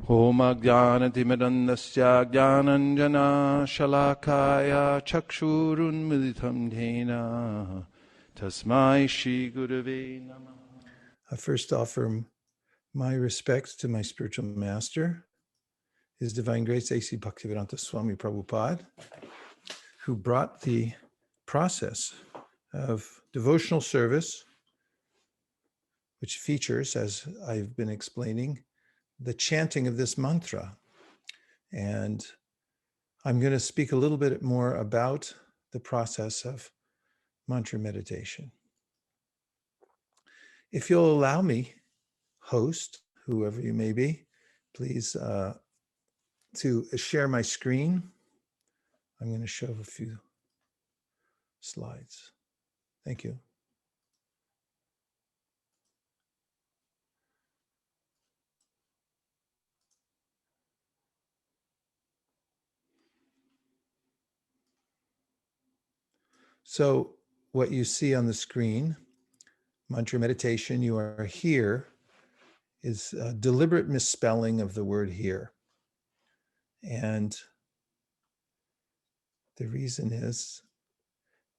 Om Ajnanatimidandasya Jnananjana Shalakaya Chakshurun Militam Dhena Tasmai Shri Gurave Namah. I first offer my respects to my spiritual master, His Divine Grace A.C. Bhaktivedanta Swami Prabhupada, who brought the process of devotional service, which features, as I've been explaining, the chanting of this mantra. And I'm going to speak a little bit more about the process of mantra meditation. If you'll allow me, host, whoever you may be, please to share my screen. I'm going to show a few slides. Thank you. So what you see on the screen, mantra meditation, you are here, is a deliberate misspelling of the word here. And the reason is,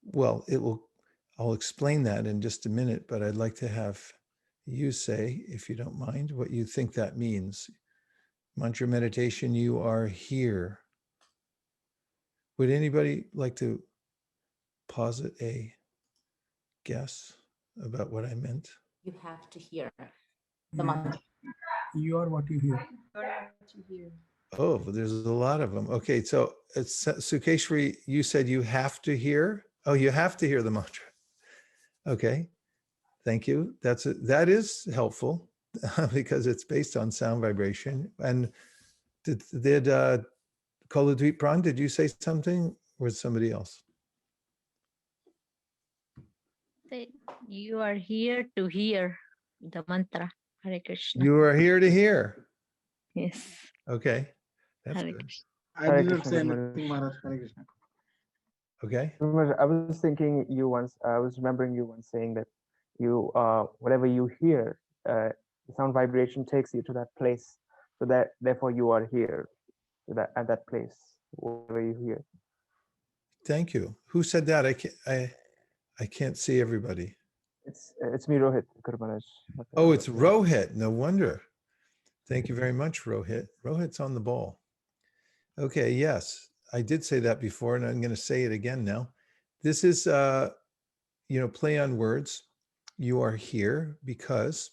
well, I'll explain that in just a minute, but I'd like to have you say, if you don't mind, what you think that means. Mantra meditation, you are here. Would anybody like to posit a guess about what I meant? You have to hear the mantra. You are what you hear. Oh, there's a lot of them. Okay, so it's Sukeshri, you said you have to hear. Oh, you have to hear the mantra. Okay, thank you. That is helpful because it's based on sound vibration. And did Koladweep Pran, did you say something or somebody else? You are here to hear the mantra. Hare Krishna. You are here to hear. Yes. Okay, that's Hare good. Krishna. I Hare didn't Krishna, say Guru anything, Maharaj. Hare Krishna. Okay. I was thinking I was remembering you once saying that you, whatever you hear, the sound vibration takes you to that place. So that therefore you are here, at that place, whatever you hear. Thank you. Who said that? I can't see everybody. It's me, Rohit, Guru Maharaj. Oh, it's Rohit. No wonder. Thank you very much, Rohit. Rohit's on the ball. Okay, yes, I did say that before, and I'm going to say it again now. This is, play on words. You are here because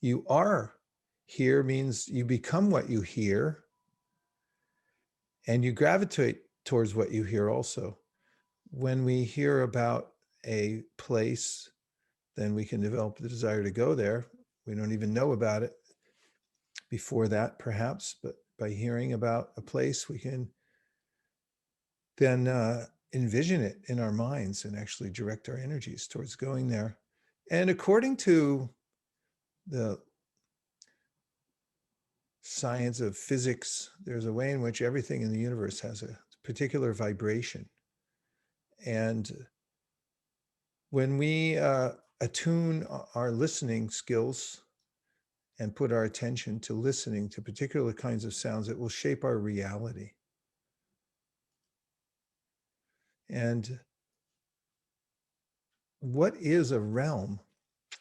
you are here means you become what you hear, and you gravitate towards what you hear also. When we hear about a place, then we can develop the desire to go there. We don't even know about it before that, perhaps, but by hearing about a place, we can then envision it in our minds and actually direct our energies towards going there. And according to the science of physics, there's a way in which everything in the universe has a particular vibration. And when we attune our listening skills and put our attention to listening to particular kinds of sounds, it will shape our reality. And what is a realm?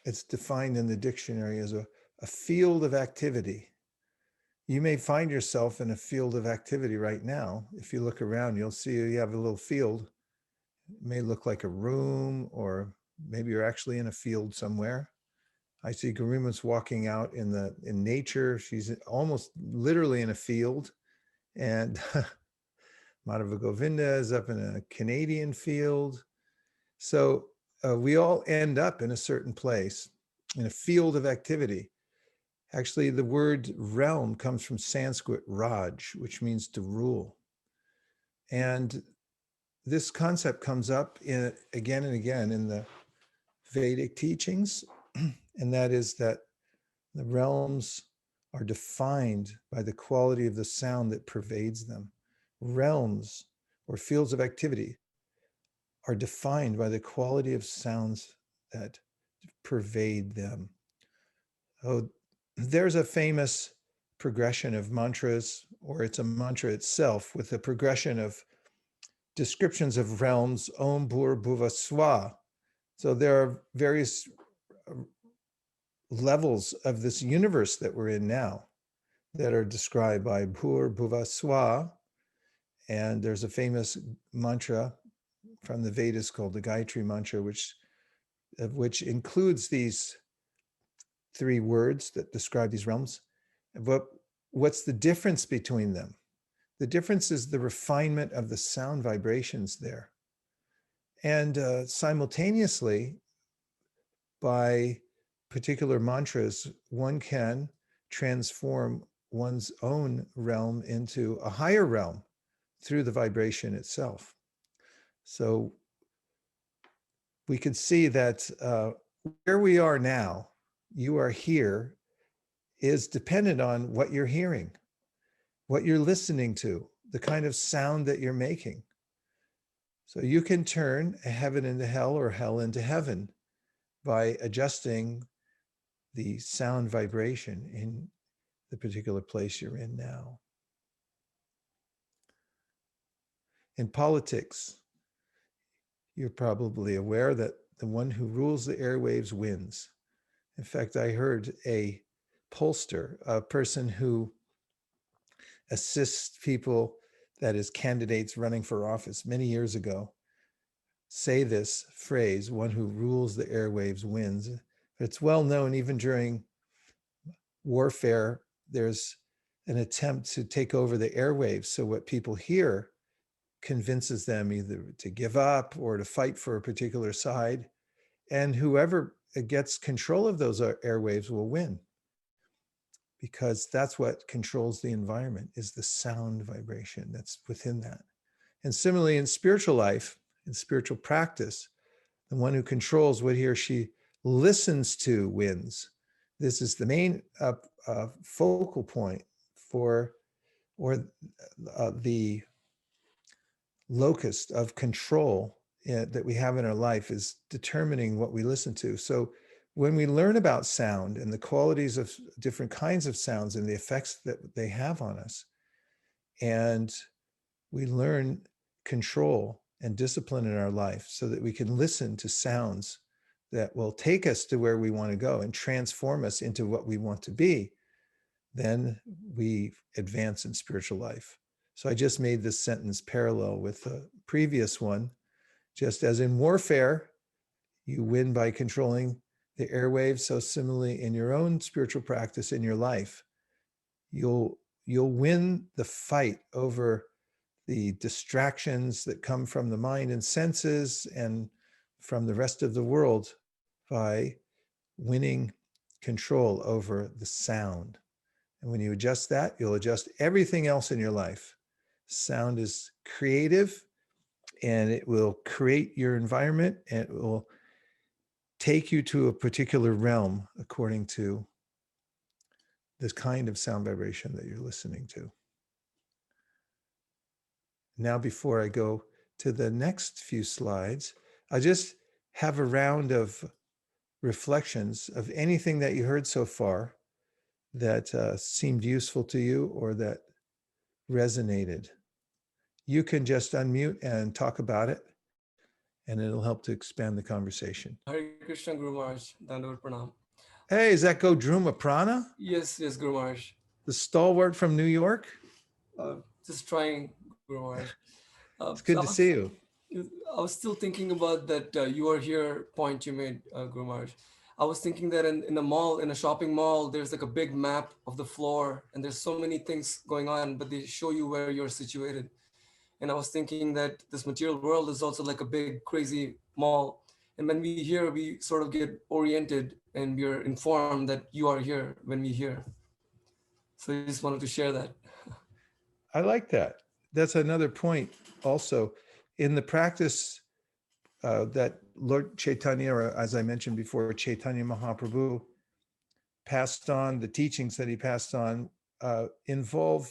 It's defined in the dictionary as a field of activity. You may find yourself in a field of activity right now. If you look around, you'll see you have a little field. It may look like a room, or maybe you're actually in a field somewhere. I see Garima's walking out in nature. She's almost literally in a field. And Madhava Govinda is up in a Canadian field. So we all end up in a certain place, in a field of activity. Actually, the word realm comes from Sanskrit Raj, which means to rule. And this concept comes up again and again in the Vedic teachings, and that is that the realms are defined by the quality of the sound that pervades them. Realms, or fields of activity, are defined by the quality of sounds that pervade them. Oh, there's a famous progression of mantras, or it's a mantra itself with a progression of descriptions of realms, Om Bhur Bhuva Swa. So there are various levels of this universe that we're in now that are described by Bhur Bhuva Swa. And there's a famous mantra from the Vedas called the Gayatri mantra, which includes these 3 words that describe these realms. But what's the difference between them? The difference is the refinement of the sound vibrations there. And simultaneously, by particular mantras, one can transform one's own realm into a higher realm through the vibration itself. So we could see that where we are now, you are here, is dependent on what you're hearing, what you're listening to, the kind of sound that you're making. So you can turn a heaven into hell or hell into heaven by adjusting the sound vibration in the particular place you're in now. In politics, you're probably aware that the one who rules the airwaves wins. In fact, I heard a pollster, a person who assists people, that is candidates running for office many years ago, say this phrase, one who rules the airwaves wins. It's well known even during warfare, there's an attempt to take over the airwaves. So what people hear convinces them either to give up or to fight for a particular side. And whoever gets control of those airwaves will win, because that's what controls the environment, is the sound vibration that's within that. And similarly, in spiritual life, in spiritual practice, the one who controls what he or she listens to wins. This is the main focal point for, or the locus of control that we have in our life, is determining what we listen to. So when we learn about sound and the qualities of different kinds of sounds and the effects that they have on us, and we learn control and discipline in our life so that we can listen to sounds that will take us to where we want to go and transform us into what we want to be, then we advance in spiritual life. So I just made this sentence parallel with the previous one. Just as in warfare, you win by controlling the airwaves, so similarly in your own spiritual practice in your life, you'll win the fight over the distractions that come from the mind and senses and from the rest of the world by winning control over the sound. And when you adjust that, you'll adjust everything else in your life. Sound is creative, and it will create your environment, and it will take you to a particular realm according to this kind of sound vibration that you're listening to. Now, before I go to the next few slides, I just have a round of reflections of anything that you heard so far that seemed useful to you or that resonated. You can just unmute and talk about it, and it'll help to expand the conversation. Hare Krishna, Guru Maharaj. Dandavat Pranam. Hey, is that Godruma Prana? Yes, Guru Maharaj. The stalwart from New York? Just trying, Guru Maharaj. It's good to see you. I was still thinking about that you are here point you made, Guru Maharaj. I was thinking that in a mall, in a shopping mall, there's like a big map of the floor, and there's so many things going on, but they show you where you're situated. And I was thinking that this material world is also like a big, crazy mall. And when we hear, we sort of get oriented and we're informed that you are here when we hear. So I just wanted to share that. I like that. That's another point also. In the practice that Lord Chaitanya, or as I mentioned before, Chaitanya Mahaprabhu passed on, the teachings that he passed on involve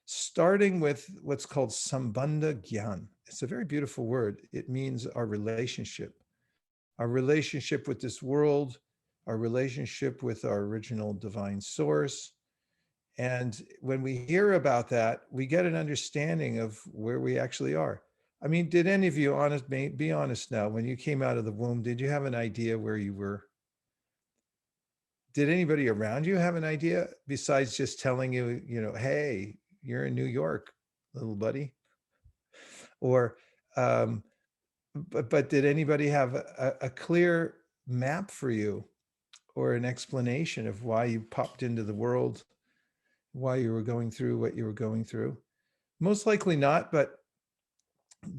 starting with what's called Sambandha Gyan. It's a very beautiful word. It means our relationship with this world, our relationship with our original divine source. And when we hear about that, we get an understanding of where we actually are. I mean, did any of you be honest now, when you came out of the womb, did you have an idea where you were? Did anybody around you have an idea besides just telling you, hey, you're in New York, little buddy? Or, but did anybody have a clear map for you or an explanation of why you popped into the world, why you were going through what you were going through? Most likely not, but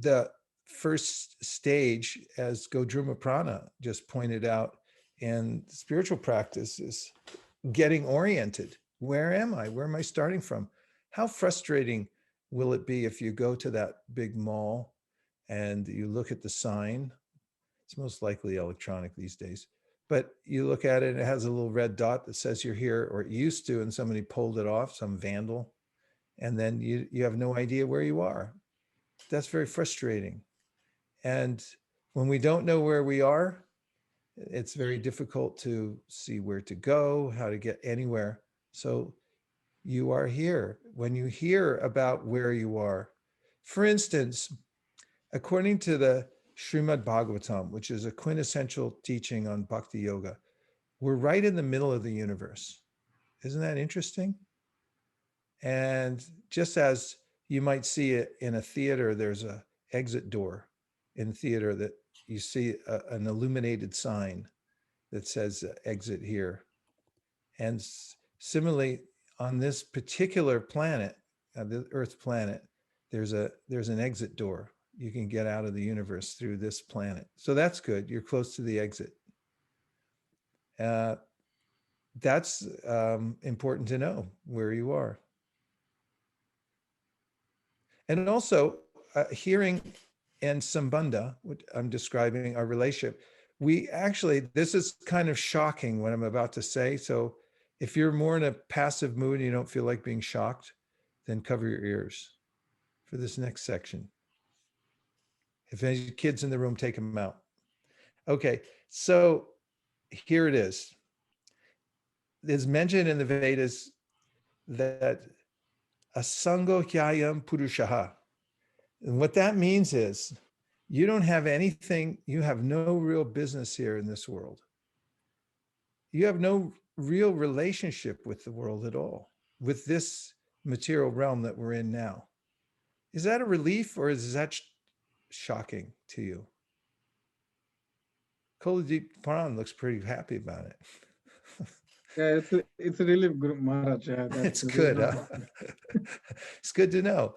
the first stage, as Godruma Prana just pointed out, in spiritual practice is getting oriented. Where am I? Where am I starting from? How frustrating will it be if you go to that big mall and you look at the sign? It's most likely electronic these days, but you look at it and it has a little red dot that says you're here, or it used to, and somebody pulled it off, some vandal, and then you have no idea where you are. That's very frustrating. And when we don't know where we are, it's very difficult to see where to go, how to get anywhere. So you are here. When you hear about where you are, for instance, according to the Srimad Bhagavatam, which is a quintessential teaching on bhakti yoga, we're right in the middle of the universe. Isn't that interesting? And just as you might see it in a theater, there's an exit door in theater that you see an illuminated sign that says exit here. And similarly, on this particular planet, the Earth planet, there's an exit door. You can get out of the universe through this planet. So that's good. You're close to the exit. That's important to know where you are. And also hearing and sambandha, which I'm describing our relationship, this is kind of shocking what I'm about to say. So if you're more in a passive mood and you don't feel like being shocked, then cover your ears for this next section. If any kids in the room, take them out. Okay, so here it is. It's mentioned in the Vedas that asango hyayam purushaha. And what that means is you don't have anything, you have no real business here in this world. You have no real relationship with the world at all, with this material realm that we're in now. Is that a relief, or is that shocking to you? Koladeep Paran looks pretty happy about it. Yeah, it's a relief, Guru Maharaj. Yeah, It's good. It's good to know.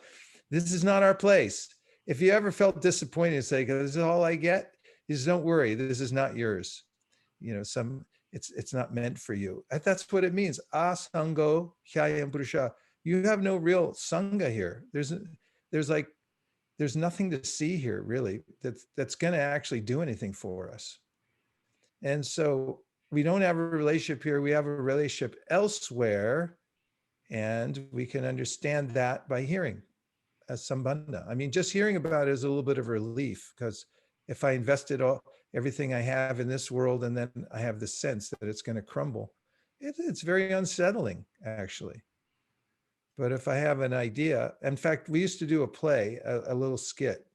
This is not our place. If you ever felt disappointed, say, "This is all I get," just don't worry. This is not yours. It's not meant for you. That's what it means. Asango hyayam purusha. You have no real sangha here. There's nothing to see here really that's going to actually do anything for us. And so we don't have a relationship here. We have a relationship elsewhere, and we can understand that by hearing as sambandha. I mean, just hearing about it is a little bit of a relief, because if I invested everything I have in this world and then I have the sense that it's going to crumble, it's very unsettling, actually. But if I have an idea, in fact, we used to do a play, a little skit.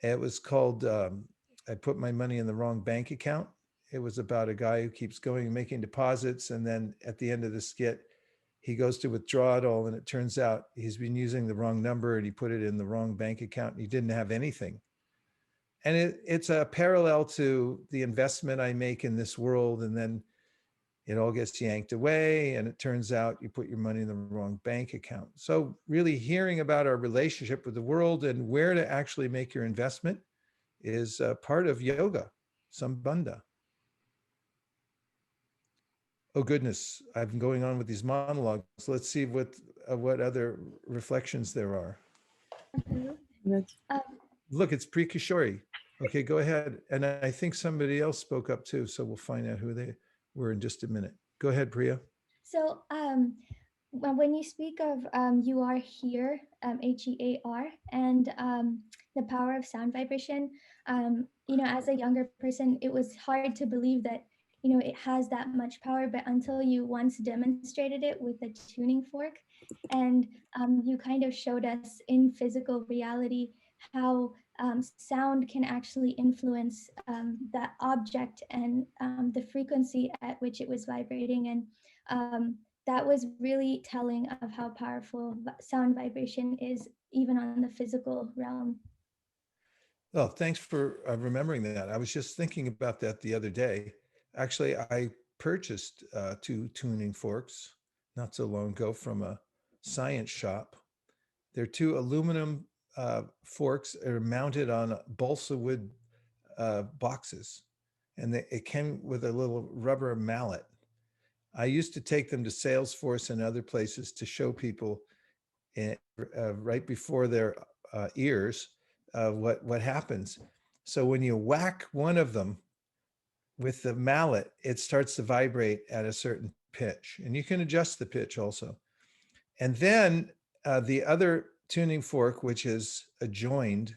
It was called I Put My Money in the Wrong Bank Account. It was about a guy who keeps going and making deposits, and then at the end of the skit, he goes to withdraw it all, and it turns out he's been using the wrong number and he put it in the wrong bank account and he didn't have anything. And it's a parallel to the investment I make in this world, and then it all gets yanked away, and it turns out you put your money in the wrong bank account. So really hearing about our relationship with the world and where to actually make your investment is part of yoga, sambandha. Oh goodness, I've been going on with these monologues. Let's see what other reflections there are. Look, it's Priya Kishori. Okay, go ahead. And I think somebody else spoke up too, so we'll find out who they were in just a minute. Go ahead, Priya. So when you speak of you are here, HEAR, and the power of sound vibration, as a younger person, it was hard to believe that it has that much power, but until you once demonstrated it with a tuning fork, and you kind of showed us in physical reality how sound can actually influence that object and the frequency at which it was vibrating. And that was really telling of how powerful sound vibration is, even on the physical realm. Oh, thanks for remembering that. I was just thinking about that the other day. Actually, I purchased 2 tuning forks not so long ago from a science shop. They're 2 aluminum forks that are mounted on balsa wood boxes, and it came with a little rubber mallet. I used to take them to Salesforce and other places to show people right before their ears what happens. So when you whack one of them with the mallet, it starts to vibrate at a certain pitch, and you can adjust the pitch also. And then the other tuning fork, which is adjoined,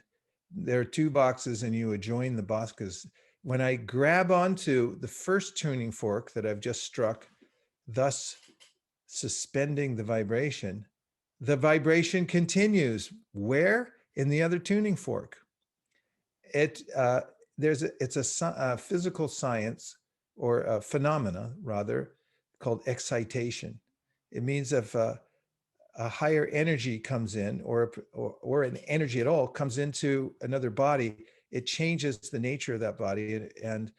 there are 2 boxes and you adjoin the boxes. When I grab onto the first tuning fork that I've just struck, thus suspending the vibration continues. Where? In the other tuning fork. It's a physical science, or a phenomena rather, called excitation. It means if a higher energy comes in, or an energy at all comes into another body, it changes the nature of that body. And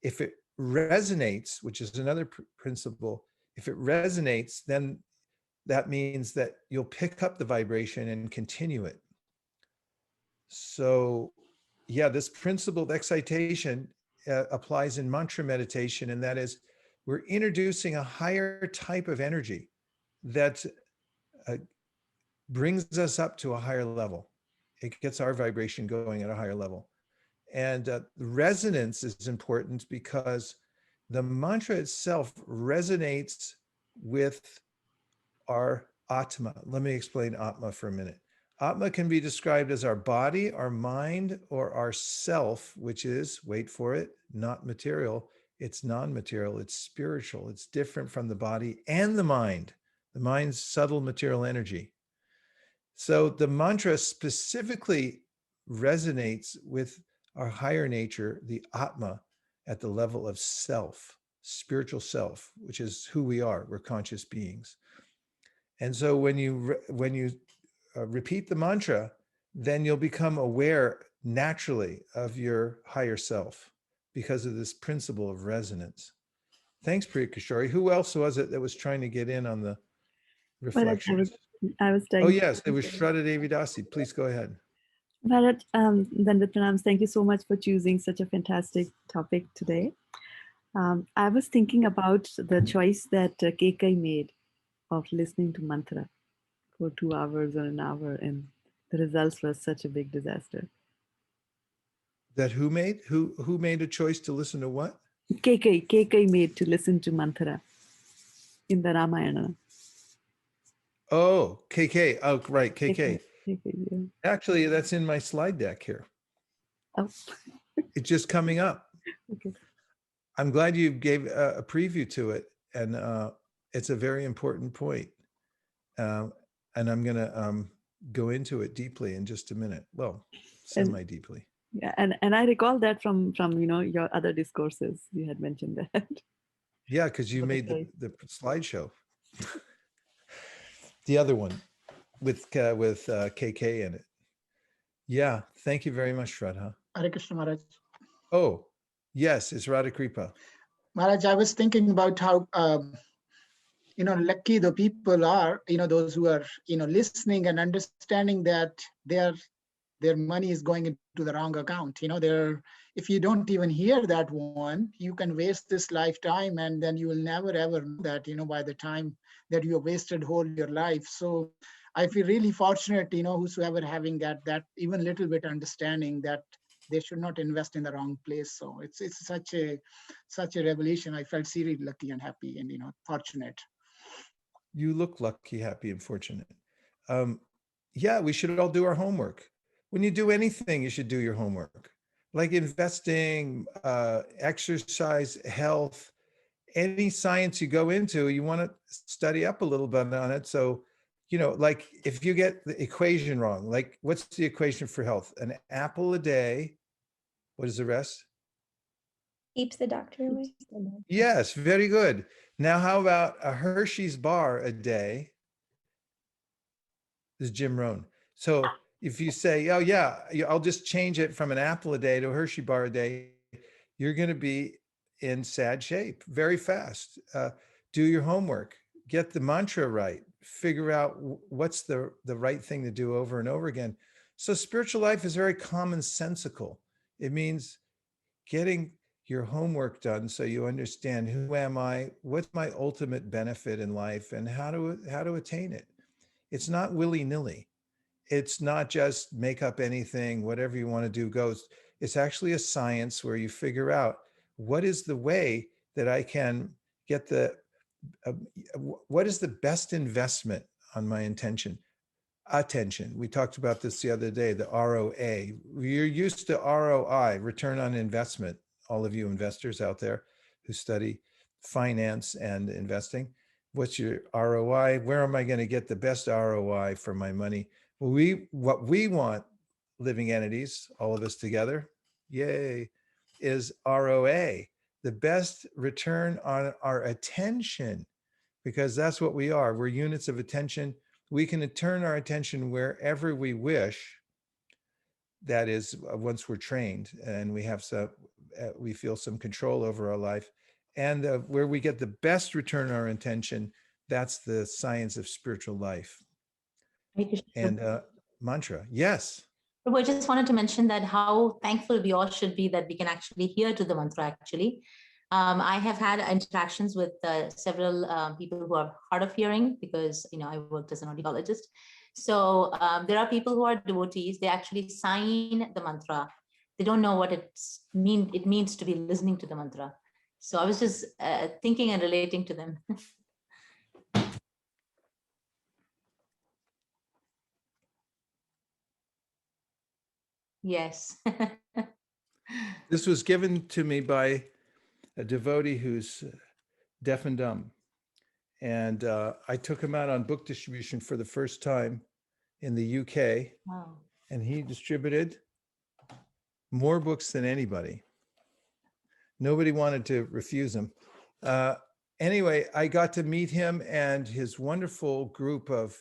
if it resonates, which is another principle, if it resonates, then that means that you'll pick up the vibration and continue it. So yeah, this principle of excitation applies in mantra meditation, and that is, we're introducing a higher type of energy that brings us up to a higher level. It gets our vibration going at a higher level. And resonance is important because the mantra itself resonates with our Atma. Let me explain Atma for a minute. Atma can be described as our body, our mind, or our self, which is, wait for it, not material. It's non-material, it's spiritual. It's different from the body and the mind. The mind's subtle material energy. So the mantra specifically resonates with our higher nature, the Atma, at the level of self, spiritual self, which is who we are. We're conscious beings. And so when you repeat the mantra, then you'll become aware naturally of your higher self because of this principle of resonance. Thanks, Priya Kishori. Who else was it that was trying to get in on the reflections? I was Oh, yes, it was Shraddha Devidasi. Please go ahead. Bharat, Dandat Pranams, thank you so much for choosing such a fantastic topic today. I was thinking about the choice that Kekai made of listening to mantra for 2 hours or an hour, and the results were such a big disaster. That who made a choice to listen to what? Kekai made to listen to mantra in the Ramayana. Oh, KK. Oh, right, KK. Yeah. Actually, that's in my slide deck here. Oh. It's just coming up. Okay. I'm glad you gave a preview to it, and it's a very important point. And I'm going to go into it deeply in just a minute. Well, semi-deeply. Yeah, and I recall that from your other discourses. You had mentioned that. Yeah, because you made the slideshow. The other one with KK in it. Yeah, thank you very much, Shraddha. Hare Krishna Maharaj. Oh, yes, it's Radha Kripa. Maharaj, I was thinking about how lucky the people are, those who are listening and understanding that their money is going into the wrong account. If you don't even hear that one, you can waste this lifetime, and then you will never ever know that by the time that you have wasted whole your life. So I feel really fortunate, whosoever having that even little bit understanding that they should not invest in the wrong place. So it's such a revelation. I felt really lucky and happy and fortunate. You look lucky, happy, and fortunate. Yeah, we should all do our homework. When you do anything, you should do your homework. like investing, exercise, health, any science you go into, you want to study up a little bit on it. So, like if you get the equation wrong, like what's the equation for health? An apple a day. What is the rest? Keeps the doctor away. Yes, very good. Now, how about a Hershey's bar a day? This is Jim Rohn. So if you say, oh yeah, I'll just change it from an apple a day to a Hershey bar a day, you're going to be in sad shape very fast. Do your homework, get the mantra right, figure out what's the right thing to do over and over again. So spiritual life is very commonsensical. It means getting your homework done so you understand who am I, what's my ultimate benefit in life, and how to attain it. It's not willy-nilly. It's not just make up anything, whatever you want to do goes. It's actually a science where you figure out what is the way that I can get what is the best investment on my attention. We talked about this the other day, the ROA. You're used to ROI, return on investment, all of you investors out there who study finance and investing. What's your ROI? Where am I going to get the best ROI for my money? Well, what we want, living entities, all of us together, yay, is ROA, the best return on our attention, because that's what we are. We're units of attention. We can turn our attention wherever we wish. That is, once we're trained and we feel some control over our life, and where we get the best return on our attention, that's the science of spiritual life. And mantra, yes. I just wanted to mention that how thankful we all should be that we can actually hear to the mantra actually. I have had interactions with several people who are hard of hearing because, I worked as an audiologist. So there are people who are devotees, they actually sign the mantra. They don't know what it means to be listening to the mantra. So I was just thinking and relating to them. Yes. This was given to me by a devotee who's deaf and dumb. And I took him out on book distribution for the first time in the UK. Wow. And he distributed more books than anybody. Nobody wanted to refuse him. Anyway, I got to meet him and his wonderful group of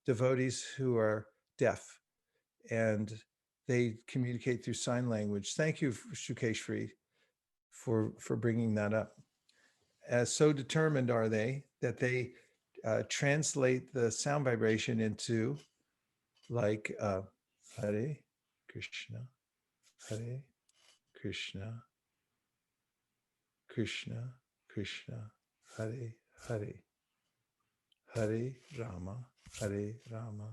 devotees who are deaf, and they communicate through sign language. Thank you, Shukeshri, for bringing that up. So determined are they that they translate the sound vibration into like Hare Krishna, Hare Krishna, Krishna Krishna, Hare Hare, Hare Rama, Hare Rama,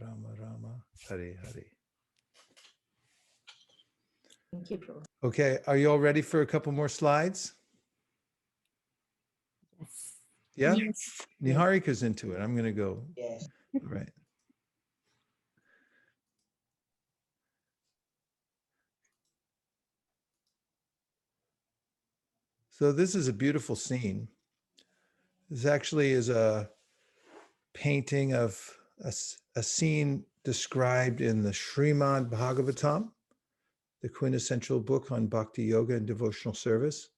Rama Rama, Hare Hare. Thank you, Prabhu. Okay, are you all ready for a couple more slides? Yes. Yeah? Yes. Niharika's into it. I'm going to go. Yes. Right. So this is a beautiful scene. This actually is a painting of a scene described in the Srimad Bhagavatam, the quintessential book on bhakti yoga and devotional service.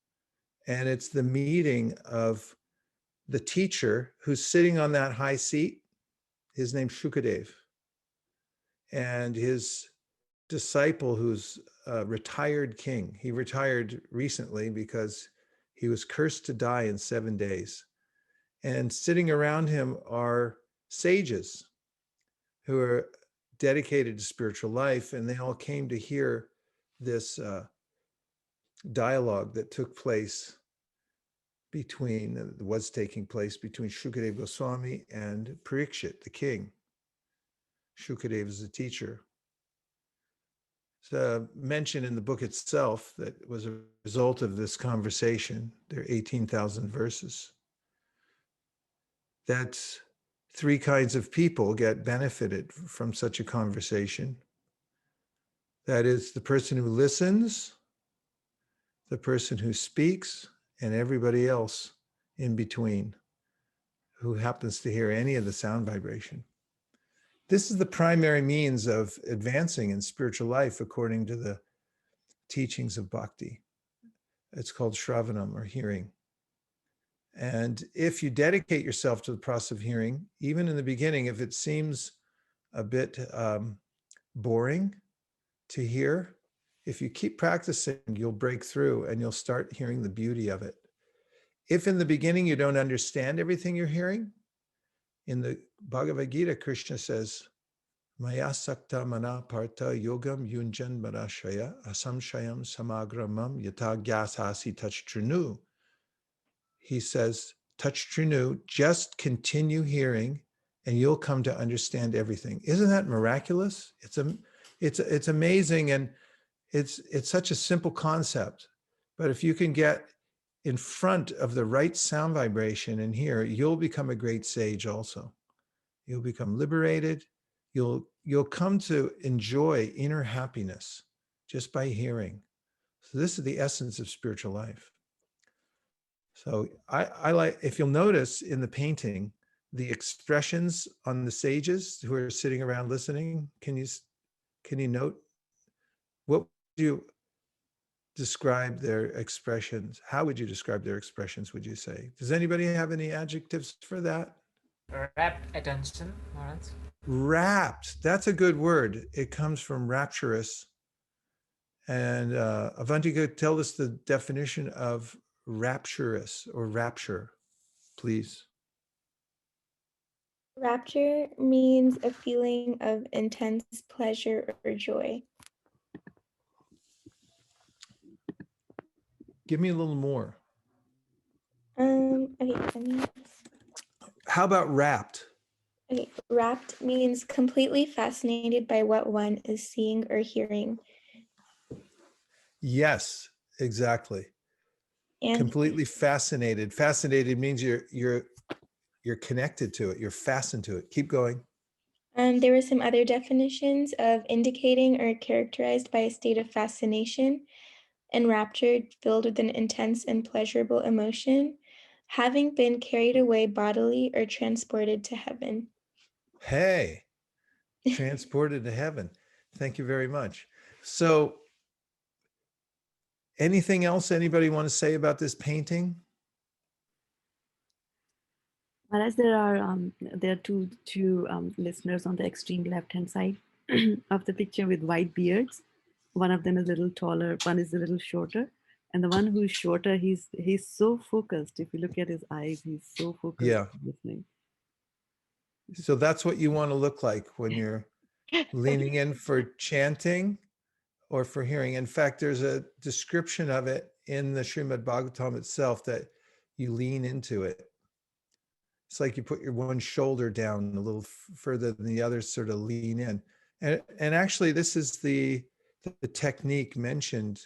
And it's the meeting of the teacher who's sitting on that high seat. His name's Shukadev. And his disciple, who's a retired king. He retired recently because he was cursed to die in 7 days. And sitting around him are sages who are dedicated to spiritual life, and they all came to hear this dialogue that was taking place between Shukadev Goswami and Parikshit, the king. Shukadev is the teacher. It's mentioned in the book itself that it was a result of this conversation. There are 18,000 verses. That's 3 kinds of people get benefited from such a conversation. That is the person who listens, the person who speaks, and everybody else in between who happens to hear any of the sound vibration. This is the primary means of advancing in spiritual life according to the teachings of bhakti. It's called shravanam, or hearing. And if you dedicate yourself to the process of hearing, even in the beginning, if it seems a bit boring to hear, if you keep practicing, you'll break through and you'll start hearing the beauty of it. If in the beginning you don't understand everything you're hearing, in the Bhagavad Gita, Krishna says, Maya sakta mana partha yogam yunjan marashaya asamshayam samagramam yata gyasasi tachtrinu. He says, tachtrinu, just continue hearing and you'll come to understand everything. Isn't that miraculous? It's amazing, and it's such a simple concept. But if you can get in front of the right sound vibration and hear, you'll become a great sage also. You'll become liberated. You'll come to enjoy inner happiness just by hearing. So this is the essence of spiritual life. So I like, if you'll notice in the painting, the expressions on the sages who are sitting around listening, can you note, what would you describe their expressions? How would you describe their expressions, would you say? Does anybody have any adjectives for that? Rapt attention, Maharaj. Rapt, that's a good word. It comes from rapturous. And Avantika, tell us the definition of rapturous or rapture, please. Rapture means a feeling of intense pleasure or joy. Give me a little more. Okay, How about rapt? okay, rapt means completely fascinated by what one is seeing or hearing. Yes, exactly. And Completely fascinated. Fascinated means you're connected to it. You're fastened to it. Keep going. there were some other definitions of indicating or characterized by a state of fascination, enraptured, filled with an intense and pleasurable emotion, having been carried away bodily or transported to heaven. Hey, transported to heaven. Thank you very much. So anything else anybody want to say about this painting? Whereas there are two listeners on the extreme left-hand side of the picture with white beards. One of them is a little taller, one is a little shorter. And the one who's shorter, he's so focused. If you look at his eyes, he's so focused. Yeah. Listening. So that's what you want to look like when you're leaning in for chanting or for hearing. In fact, there's a description of it in the Srimad Bhagavatam itself, that you lean into it. It's like you put your one shoulder down a little further than the other, sort of lean in. And actually, this is the technique mentioned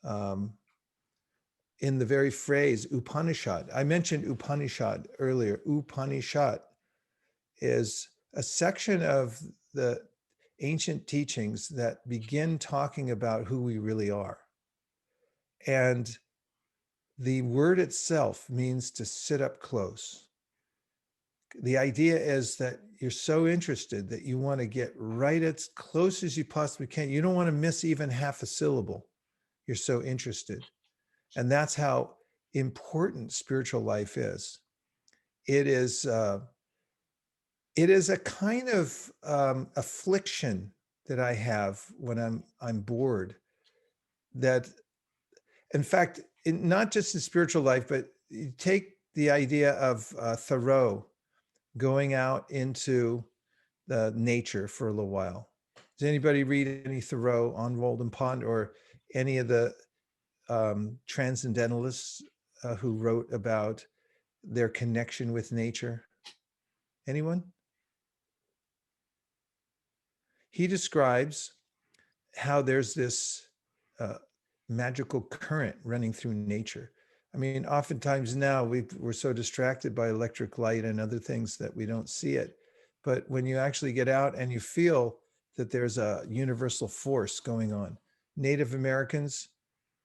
in the very phrase Upanishad. I mentioned Upanishad earlier. Upanishad is a section of the ancient teachings that begin talking about who we really are. And the word itself means to sit up close. The idea is that you're so interested that you want to get right as close as you possibly can. You don't want to miss even half a syllable. You're so interested. And that's how important spiritual life is. It is a kind of affliction that I have when I'm bored. That, in fact, not just in spiritual life, but you take the idea of Thoreau going out into the nature for a little while. Does anybody read any Thoreau on Walden Pond, or any of the transcendentalists who wrote about their connection with nature? Anyone? He describes how there's this magical current running through nature. I mean, oftentimes now we're so distracted by electric light and other things that we don't see it. But when you actually get out and you feel that there's a universal force going on. Native Americans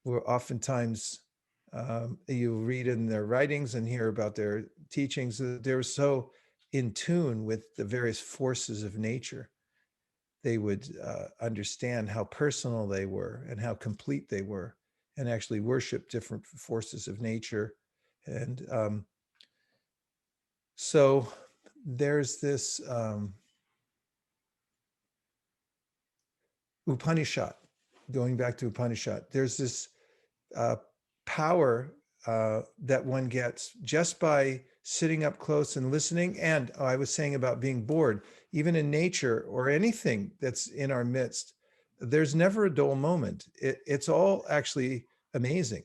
were oftentimes, you read in their writings and hear about their teachings, that they were so in tune with the various forces of nature. They would understand how personal they were and how complete they were, and actually worship different forces of nature. And so there's this Upanishad, going back to Upanishad, there's this power that one gets just by sitting up close and listening. And I was saying about being bored, even in nature or anything that's in our midst, there's never a dull moment. It's all actually amazing.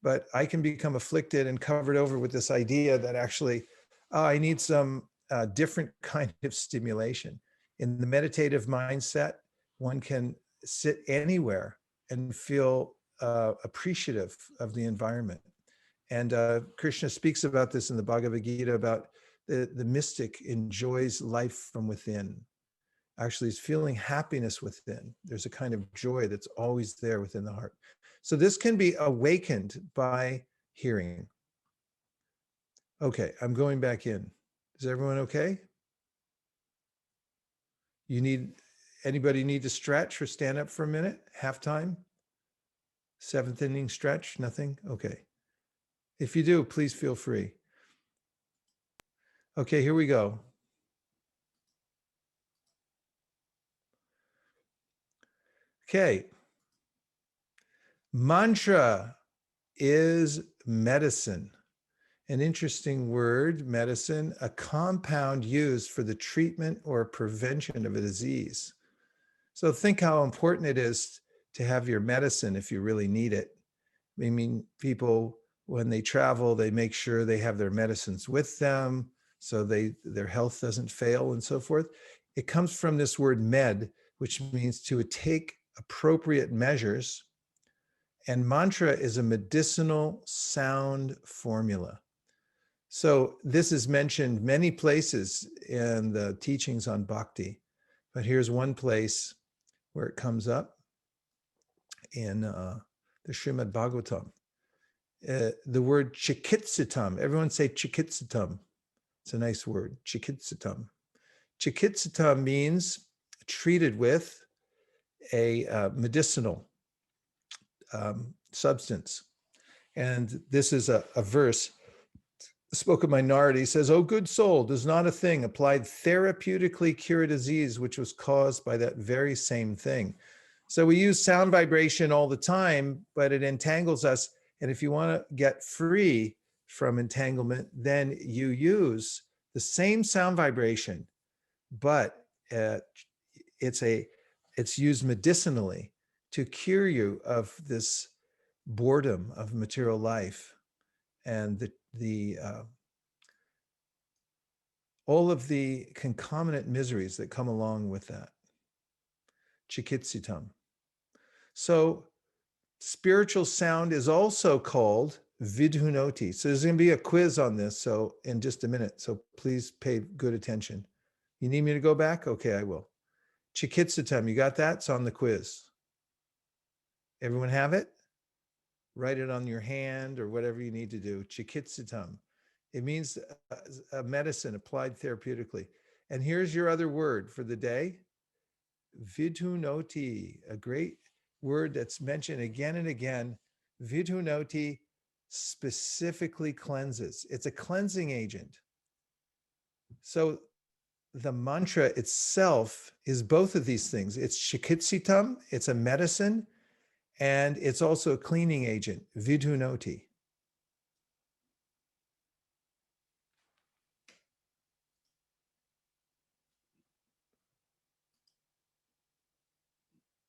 But I can become afflicted and covered over with this idea that actually, I need some different kind of stimulation. In the meditative mindset, one can sit anywhere and feel appreciative of the environment. And Krishna speaks about this in the Bhagavad Gita, about the mystic enjoys life from within. Actually, is feeling happiness within. There's a kind of joy that's always there within the heart. So this can be awakened by hearing. Okay, I'm going back in. Is everyone okay? Anybody need to stretch or stand up for a minute? Halftime? Seventh inning stretch? Nothing? Okay. If you do, please feel free. Okay, here we go. Okay. Mantra is medicine. An interesting word, medicine, a compound used for the treatment or prevention of a disease. So think how important it is to have your medicine if you really need it. I mean, people, when they travel, they make sure they have their medicines with them so their health doesn't fail and so forth. It comes from this word med, which means to take appropriate measures. And mantra is a medicinal sound formula. So this is mentioned many places in the teachings on bhakti, but here's one place where it comes up in the Srimad Bhagavatam. The word chikitsitam, everyone say chikitsitam. It's a nice word, chikitsitam. Chikitsitam means treated with a medicinal substance. And this is a verse. The spoken minority says, "O good soul, does not a thing applied therapeutically cure a disease which was caused by that very same thing?" So we use sound vibration all the time, but it entangles us. And if you want to get free from entanglement, then you use the same sound vibration, but it's used medicinally to cure you of this boredom of material life and all of the concomitant miseries that come along with that. Chikitsitam. So spiritual sound is also called vidhunoti. So there's going to be a quiz on this, so in just a minute. So please pay good attention. You need me to go back? Okay, I will. Chikitsitam, you got that? It's on the quiz. Everyone have it? Write it on your hand or whatever you need to do. Chikitsitam. It means a medicine applied therapeutically. And here's your other word for the day. Vidhunoti, a great word that's mentioned again and again. Vidhunoti specifically cleanses. It's a cleansing agent. So the mantra itself is both of these things. It's chikitsitam, it's a medicine, and it's also a cleaning agent, vidhunoti.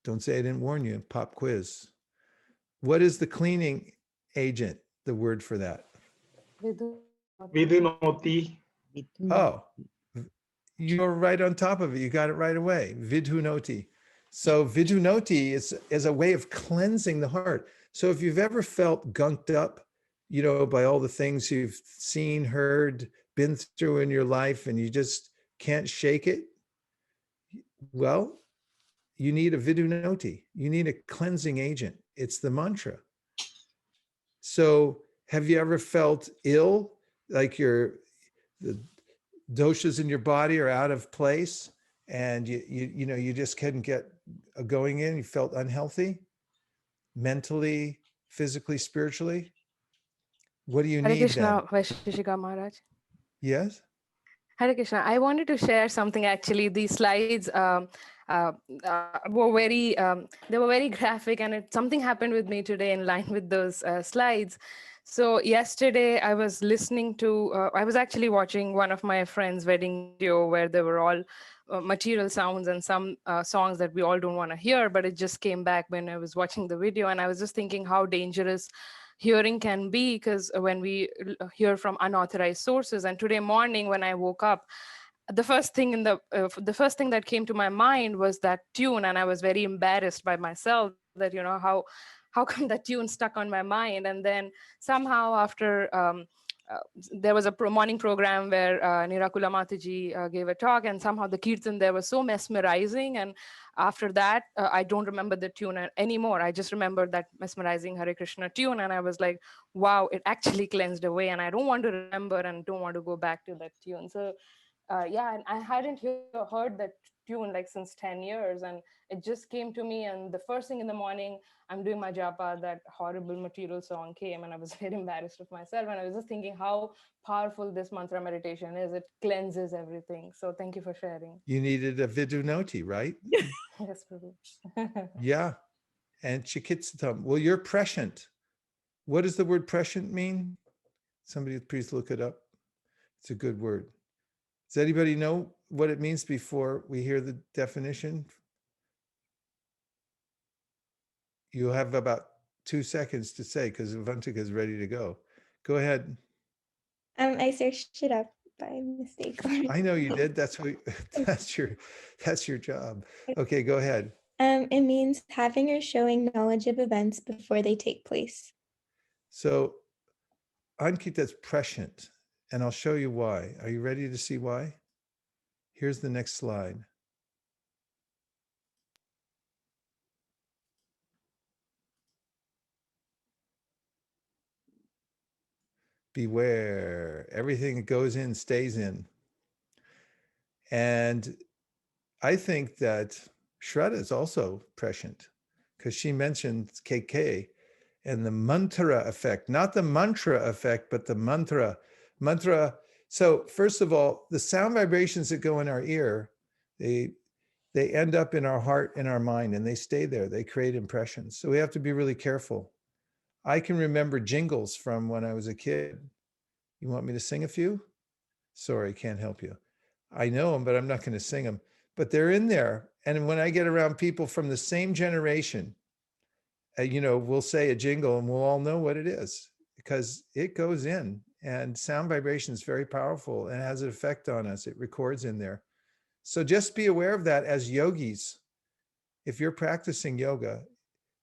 Don't say I didn't warn you, pop quiz. What is the cleaning agent, the word for that? Vidhunoti. Oh, you're right on top of it. You got it right away. Vidhunoti. So vidhunoti is a way of cleansing the heart. So if you've ever felt gunked up, by all the things you've seen, heard, been through in your life, and you just can't shake it, well, you need a vidunoti. You need a cleansing agent. It's the mantra. So have you ever felt ill, like the doshas in your body are out of place and you just couldn't get going in, you felt unhealthy, mentally, physically, spiritually? What do you Hare need then? Krishna, Vaisesika Maharaj. Yes? Hare Krishna. I wanted to share something actually. These slides were they were very graphic, and something happened with me today in line with those slides. So yesterday I was listening to, I was actually watching one of my friends' wedding video where there were all material sounds and some songs that we all don't want to hear, but it just came back when I was watching the video, and I was just thinking how dangerous hearing can be, because when we hear from unauthorized sources. And today morning when I woke up, the first thing the first thing that came to my mind was that tune, and I was very embarrassed by myself that how come that tune stuck on my mind. And then somehow after there was a morning program where Nirakula Mataji gave a talk, and somehow the kirtan there was so mesmerizing. And after that, I don't remember the tune anymore. I just remember that mesmerizing Hare Krishna tune. And I was like, wow, it actually cleansed away. And I don't want to remember and don't want to go back to that tune. So yeah, and I hadn't heard that tune like since 10 years. And it just came to me. And the first thing in the morning, I'm doing my japa, that horrible material song came, and I was very embarrassed of myself. And I was just thinking how powerful this mantra meditation is. It cleanses everything. So thank you for sharing. You needed a vidunoti, right? Yes, Prabhu. Yeah. And chikitsatam. Well, you're prescient. What does the word prescient mean? Somebody please look it up. It's a good word. Does anybody know what it means before we hear the definition? You have about 2 seconds to say, because Avantika is ready to go. Go ahead. I searched it up by mistake. I know you did. That's your job. Okay, go ahead. It means having or showing knowledge of events before they take place. So Ankita's prescient, and I'll show you why. Are you ready to see why? Here's the next slide. Beware, everything that goes in stays in. And I think that Shraddha is also prescient, because she mentioned KK and the mantra effect, not the mantra effect, but the mantra. So first of all, the sound vibrations that go in our ear, they end up in our heart and our mind, and they stay there. They create impressions. So we have to be really careful. I can remember jingles from when I was a kid. You want me to sing a few? Sorry, can't help you. I know them, but I'm not going to sing them. But they're in there. And when I get around people from the same generation, we'll say a jingle and we'll all know what it is, because it goes in. And sound vibration is very powerful and has an effect on us. It records in there. So just be aware of that as yogis. If you're practicing yoga,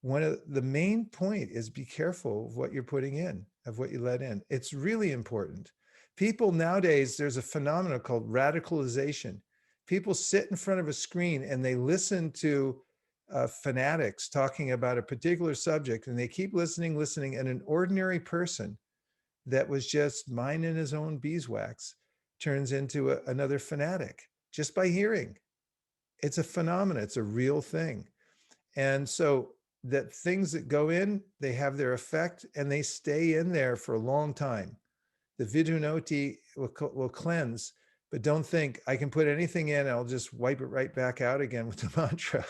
one of the main point is be careful of what you're putting in, of what you let in. It's really important. People nowadays, there's a phenomenon called radicalization. People sit in front of a screen and they listen to fanatics talking about a particular subject, and they keep listening, and an ordinary person that was just minding his own beeswax turns into another fanatic just by hearing. It's a phenomenon. It's a real thing. And so that things that go in, they have their effect and they stay in there for a long time. The vidunoti will cleanse, but don't think I can put anything in, I'll just wipe it right back out again with the mantra,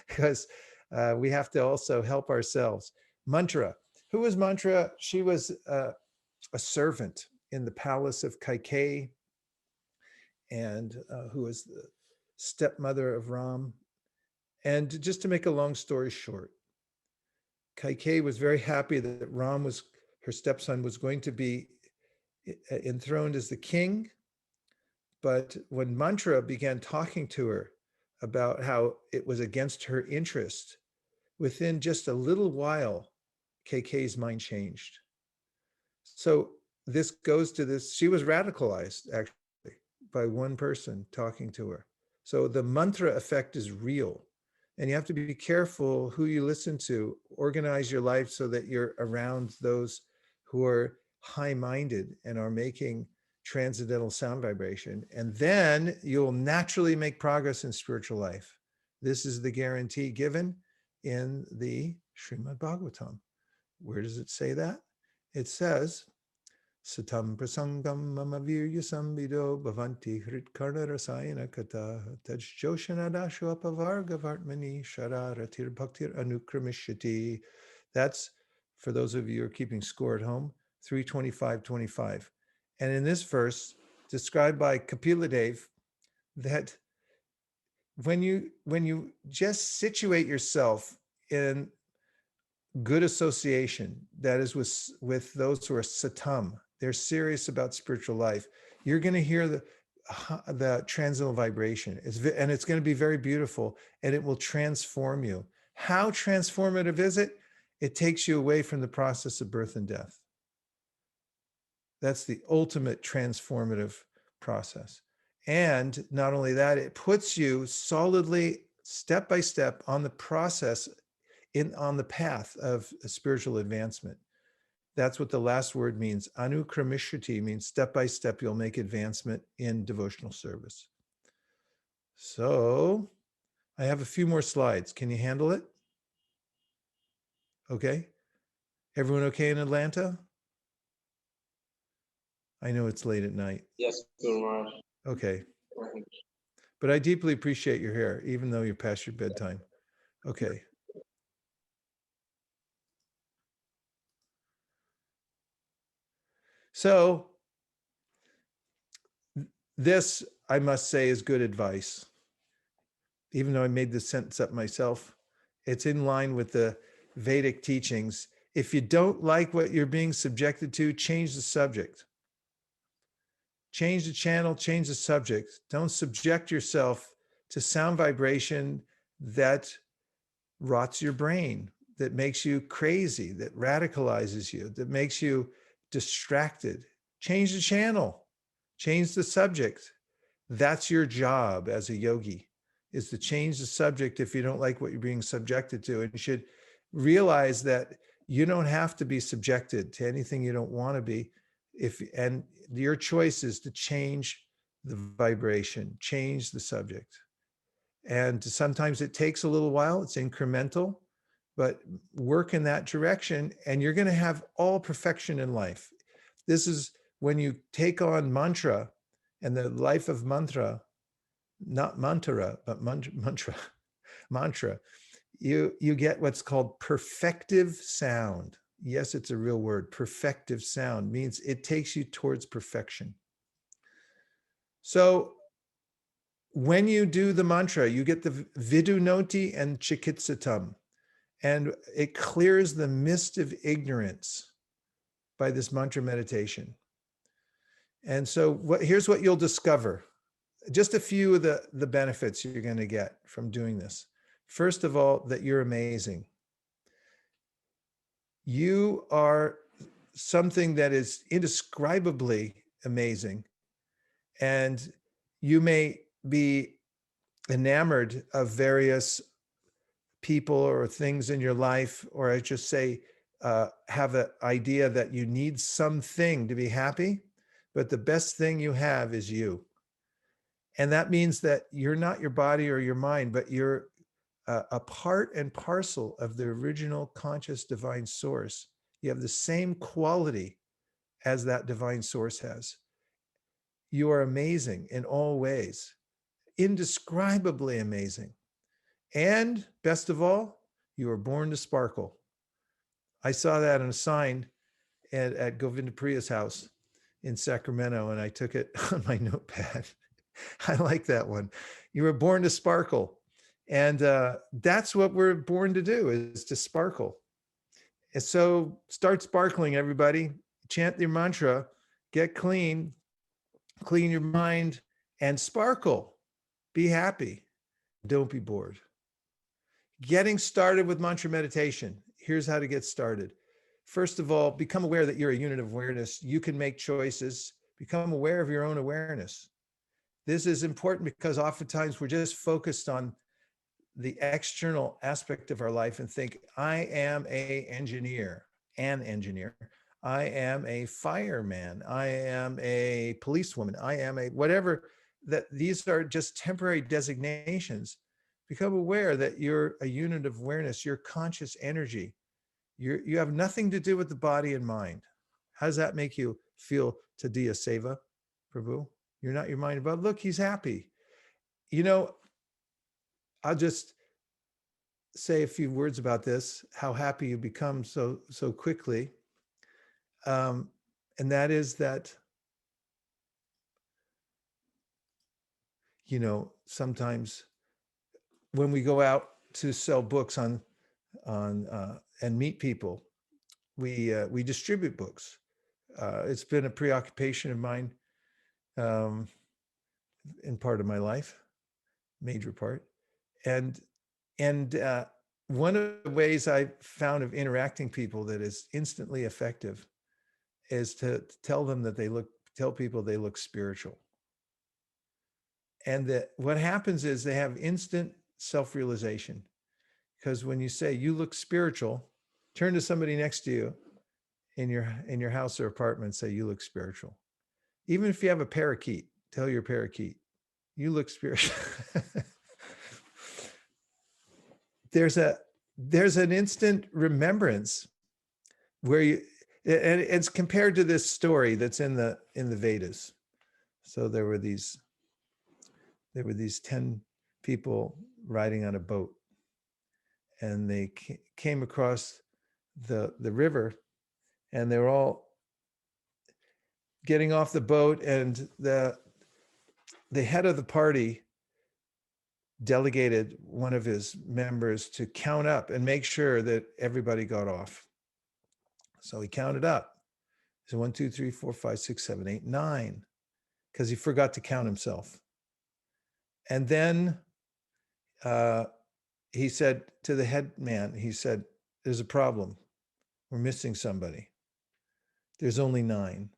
because we have to also help ourselves. Mantra. Who was Mantra? She was a servant in the palace of Kaikeyi, and who was the stepmother of Ram. And just to make a long story short, Kaikeyi was very happy that Ram her stepson was going to be enthroned as the king. But when Mantra began talking to her about how it was against her interest, within just a little while, Kaikeyi's mind changed. So this goes to this, she was radicalized actually by one person talking to her. So the mantra effect is real. And you have to be careful who you listen to. Organize your life so that you're around those who are high-minded and are making transcendental sound vibration. And then you'll naturally make progress in spiritual life. This is the guarantee given in the Srimad Bhagavatam. Where does it say that? It says, Satam prasangam mama virya samvido bhavanti hritkarna rasayana kata tajjoshanadashu apavarga vartmani shararatir bhaktir anukramishati. That's, for those of you who are keeping score at home, 325.25. And in this verse, described by Kapila Dev, that when you just situate yourself in good association, that is with those who are satam, they're serious about spiritual life, you're going to hear the transcendental vibration. And it's going to be very beautiful, and it will transform you. How transformative is it? It takes you away from the process of birth and death. That's the ultimate transformative process. And not only that, it puts you solidly, step by step, on the process, on the path of spiritual advancement. That's what the last word means. Anukramishati means step by step, you'll make advancement in devotional service. So I have a few more slides. Can you handle it? Okay. Everyone okay in Atlanta? I know it's late at night. Yes, Guru Maharaj. Okay. But I deeply appreciate your hair, even though you're past your bedtime. Okay. So this, I must say, is good advice. Even though I made this sentence up myself, it's in line with the Vedic teachings. If you don't like what you're being subjected to, change the subject. Change the channel, change the subject. Don't subject yourself to sound vibration that rots your brain, that makes you crazy, that radicalizes you, that makes you distracted. Change the channel, change the subject. That's your job as a yogi, is to change the subject if you don't like what you're being subjected to. And you should realize that you don't have to be subjected to anything you don't want to be. And your choice is to change the vibration, change the subject. And sometimes it takes a little while, it's incremental, but work in that direction and you're going to have all perfection in life. This is when you take on mantra and the life of mantra, not mantra, but mantra, you get what's called perfective sound. Yes, it's a real word. Perfective sound means it takes you towards perfection. So when you do the mantra, you get the vidunoti and chikitsatam, and it clears the mist of ignorance by this mantra meditation. And so here's what you'll discover. Just a few of the benefits you're going to get from doing this. First of all, that you're amazing. You are something that is indescribably amazing. And you may be enamored of various people or things in your life, or I just say, have an idea that you need something to be happy, but the best thing you have is you. And that means that you're not your body or your mind, but you're a part and parcel of the original conscious divine source. You have the same quality as that divine source has. You are amazing in all ways, indescribably amazing. And best of all, you were born to sparkle. I saw that on a sign at Govinda Priya's house in Sacramento, and I took it on my notepad. I like that one. You were born to sparkle. And that's what we're born to do, is to sparkle. And so start sparkling, everybody. Chant your mantra, get clean, clean your mind, and sparkle. Be happy. Don't be bored. Getting started with mantra meditation. Here's how to get started. First of all, become aware that you're a unit of awareness. You can make choices. Become aware of your own awareness. This is important because oftentimes we're just focused on the external aspect of our life and think, I am an engineer. I am a fireman. I am a policewoman. I am a whatever, that these are just temporary designations. Become aware that you're a unit of awareness, you're conscious energy. You have nothing to do with the body and mind. How does that make you feel, Tadiya Seva, Prabhu? You're not your mind, but look, he's happy. You know, I'll just say a few words about this, how happy you become so quickly. And that is that, you know, sometimes when we go out to sell books on and meet people, we distribute books. It's been a preoccupation of mine in part of my life, major part. And one of the ways I found of interacting people that is instantly effective is to tell them that tell people they look spiritual. And that what happens is they have instant self-realization. Because when you say you look spiritual, turn to somebody next to you in your house or apartment and say you look spiritual. Even if you have a parakeet, tell your parakeet, you look spiritual. There's an instant remembrance where and it's compared to this story that's in the Vedas. So there were these 10 people riding on a boat, and they came across the river, and they were all getting off the boat, and the head of the party delegated one of his members to count up and make sure that everybody got off. So he counted up. So 1, 2, 3, 4, 5, 6, 7, 8, 9, because he forgot to count himself. And then he said to the head man, he said, there's a problem. We're missing somebody. There's only 9.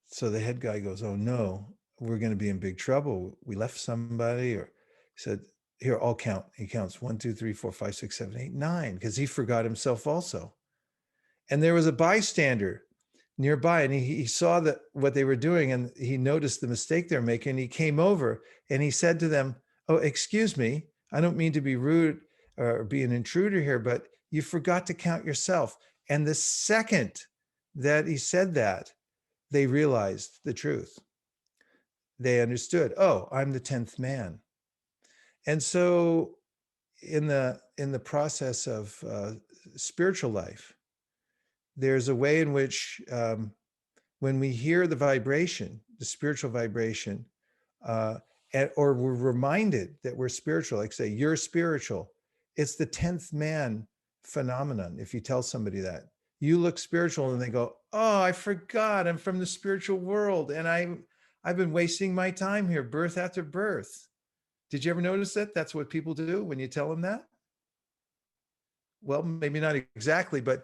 So the head guy goes, oh no, we're going to be in big trouble. We left somebody. Or he said, here, I'll count. He counts 1, 2, 3, 4, 5, 6, 7, 8, 9, because he forgot himself also. And there was a bystander nearby, and he saw that what they were doing, and he noticed the mistake they're making. And he came over and he said to them, oh, excuse me, I don't mean to be rude or be an intruder here, but you forgot to count yourself. And the second that he said that, they realized the truth. They understood, oh, I'm the 10th man. And so in the process of spiritual life, there's a way in which when we hear the vibration, the spiritual vibration, or we're reminded that we're spiritual, like say, you're spiritual, it's the 10th man phenomenon. If you tell somebody that, you look spiritual, and they go, oh, I forgot, I'm from the spiritual world, and I've been wasting my time here, birth after birth. Did you ever notice that? That's what people do when you tell them that? Well, maybe not exactly, but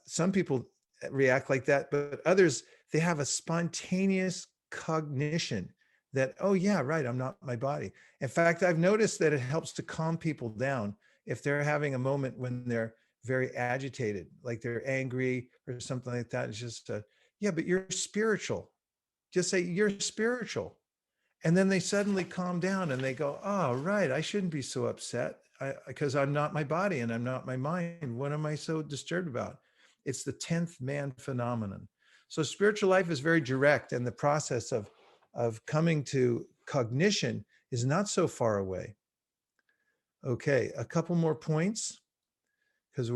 some people react like that, but others, they have a spontaneous cognition that, oh yeah, right, I'm not my body. In fact, I've noticed that it helps to calm people down if they're having a moment when they're very agitated, like they're angry or something like that. It's just, yeah, but you're spiritual. Just say, you're spiritual. And then they suddenly calm down and they go, oh, right, I shouldn't be so upset because I'm not my body and I'm not my mind. What am I so disturbed about? It's the 10th man phenomenon. So spiritual life is very direct, and the process of coming to cognition is not so far away. Okay, a couple more points, because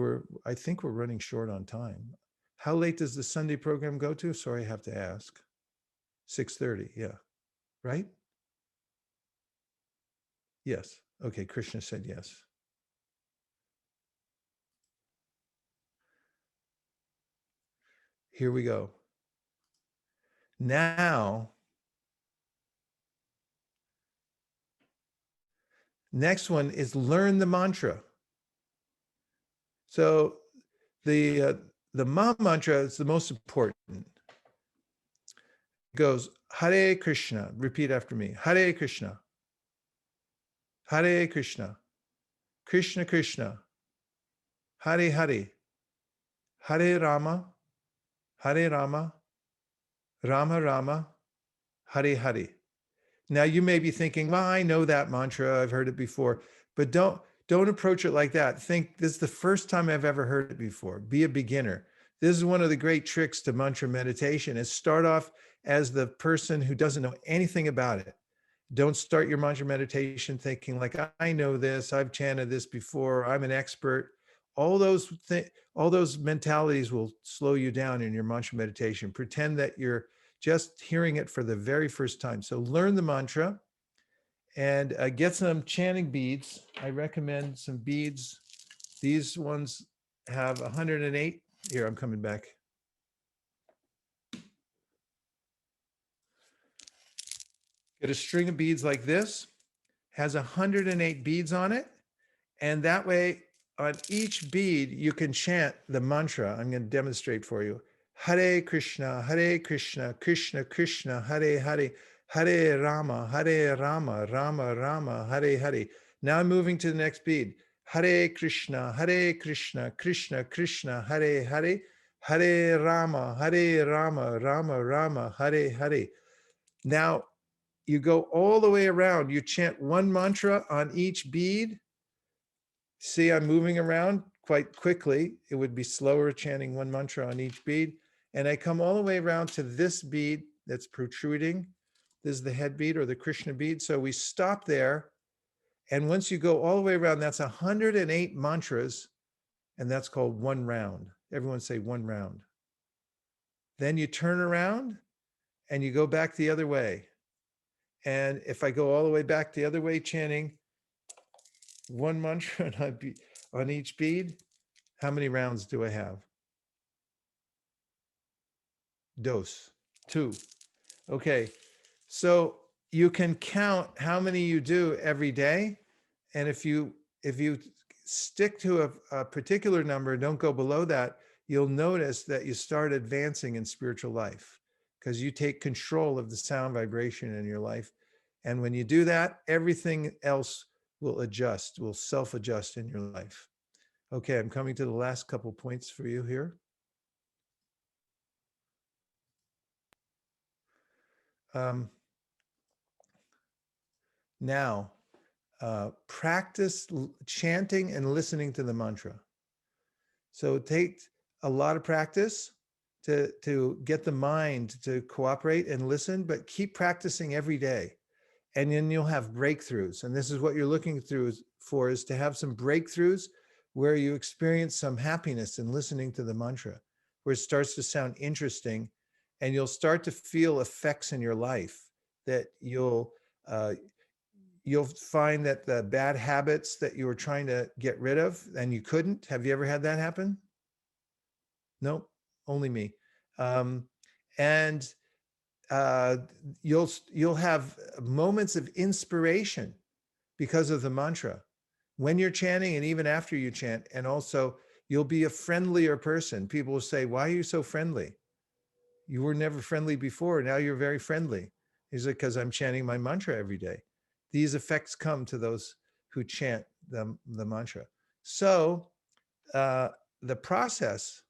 I think we're running short on time. How late does the Sunday program go to? Sorry, I have to ask. 6:30, yeah. Right? Yes. Okay, Krishna said yes. Here we go. Now, next one is learn the mantra. So the Ma mantra is the most important. It goes, Hare Krishna, repeat after me, Hare Krishna. Hare Krishna, Krishna Krishna, Hare Hare, Hare Rama, Hare Rama, Rama Rama, Hare Hare. Now you may be thinking, well, I know that mantra, I've heard it before, but don't approach it like that. Think this is the first time I've ever heard it before. Be a beginner. This is one of the great tricks to mantra meditation is start off as the person who doesn't know anything about it. Don't start your mantra meditation thinking like, I know this, I've chanted this before, I'm an expert. All those mentalities will slow you down in your mantra meditation. Pretend that you're just hearing it for the very first time. So learn the mantra and get some chanting beads. I recommend some beads. These ones have 108. Here, I'm coming back. Get a string of beads like this, has 108 beads on it. And that way, on each bead, you can chant the mantra. I'm going to demonstrate for you. Hare Krishna, Krishna Krishna, Hare Hare, Hare Rama, Rama Rama, Hare Hare. Now I'm moving to the next bead. Hare Krishna, Krishna Krishna, Hare Hare, Hare Rama, Rama Rama, Hare Hare. Now you go all the way around. You chant one mantra on each bead. See, I'm moving around quite quickly. It would be slower chanting one mantra on each bead. And I come all the way around to this bead that's protruding. This is the head bead or the Krishna bead. So we stop there. And once you go all the way around, that's 108 mantras. And that's called one round. Everyone say one round. Then you turn around and you go back the other way. And if I go all the way back the other way, chanting one mantra on each bead, how many rounds do I have? Dos, 2. Okay, so you can count how many you do every day. And if you stick to a particular number, don't go below that, you'll notice that you start advancing in spiritual life because you take control of the sound vibration in your life. And when you do that, everything else will adjust, will self-adjust in your life. Okay, I'm coming to the last couple points for you here. Now, practice chanting and listening to the mantra. So take a lot of practice to get the mind to cooperate and listen, but keep practicing every day. And then you'll have breakthroughs. And this is what you're looking for is to have some breakthroughs where you experience some happiness in listening to the mantra, where it starts to sound interesting and you'll start to feel effects in your life that you'll find that the bad habits that you were trying to get rid of and you couldn't. Have you ever had that happen? No, only me. You'll have moments of inspiration because of the mantra when you're chanting and even after you chant. And also you'll be a friendlier person. People will say, why are you so friendly? You were never friendly before. Now you're very friendly. He's like, because I'm chanting my mantra every day. These effects come to those who chant the mantra. So the process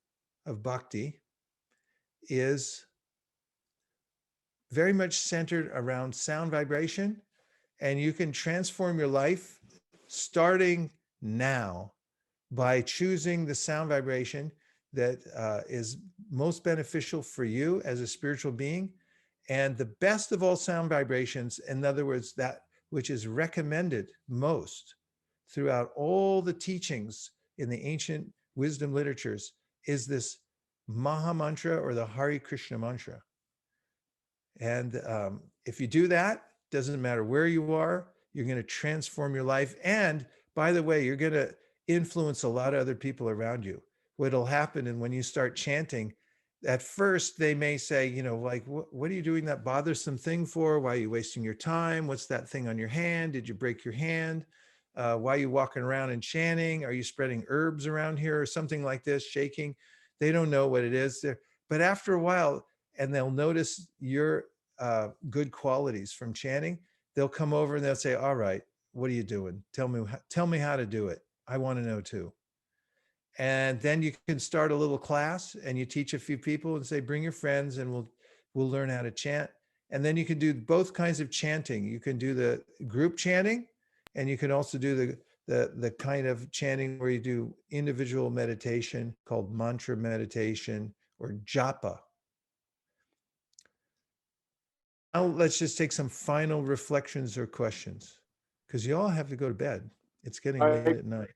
of bhakti is very much centered around sound vibration, and you can transform your life starting now by choosing the sound vibration that is most beneficial for you as a spiritual being. And the best of all sound vibrations, in other words, that which is recommended most throughout all the teachings in the ancient wisdom literatures, is this Maha Mantra or the Hare Krishna mantra. And if you do that, doesn't matter where you are, you're going to transform your life. And by the way, you're going to influence a lot of other people around you. What'll happen, and when you start chanting, at first they may say, you know, like, what are you doing that bothersome thing for? Why are you wasting your time? What's that thing on your hand? Did you break your hand? Why are you walking around and chanting? Are you spreading herbs around here or something like this, shaking? They don't know what it is. But after a while, and they'll notice your good qualities from chanting, they'll come over and they'll say, all right, what are you doing? Tell me how to do it. I want to know too. And then you can start a little class and you teach a few people and say, bring your friends and we'll learn how to chant. And then you can do both kinds of chanting. You can do the group chanting, and you can also do the kind of chanting where you do individual meditation called mantra meditation or japa. Now let's just take some final reflections or questions, because you all have to go to bed. It's getting late at night.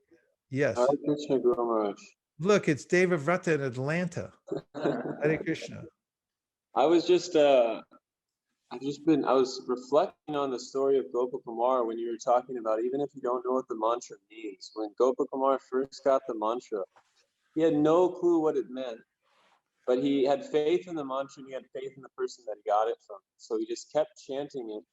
Yes. Hare Krishna, Guru Maharaj. Look, it's David Vrata in Atlanta. Hare Krishna. I was reflecting on the story of Gopakumar when you were talking about, even if you don't know what the mantra means, when Gopakumar first got the mantra, he had no clue what it meant, but he had faith in the mantra and he had faith in the person that he got it from. So he just kept chanting it.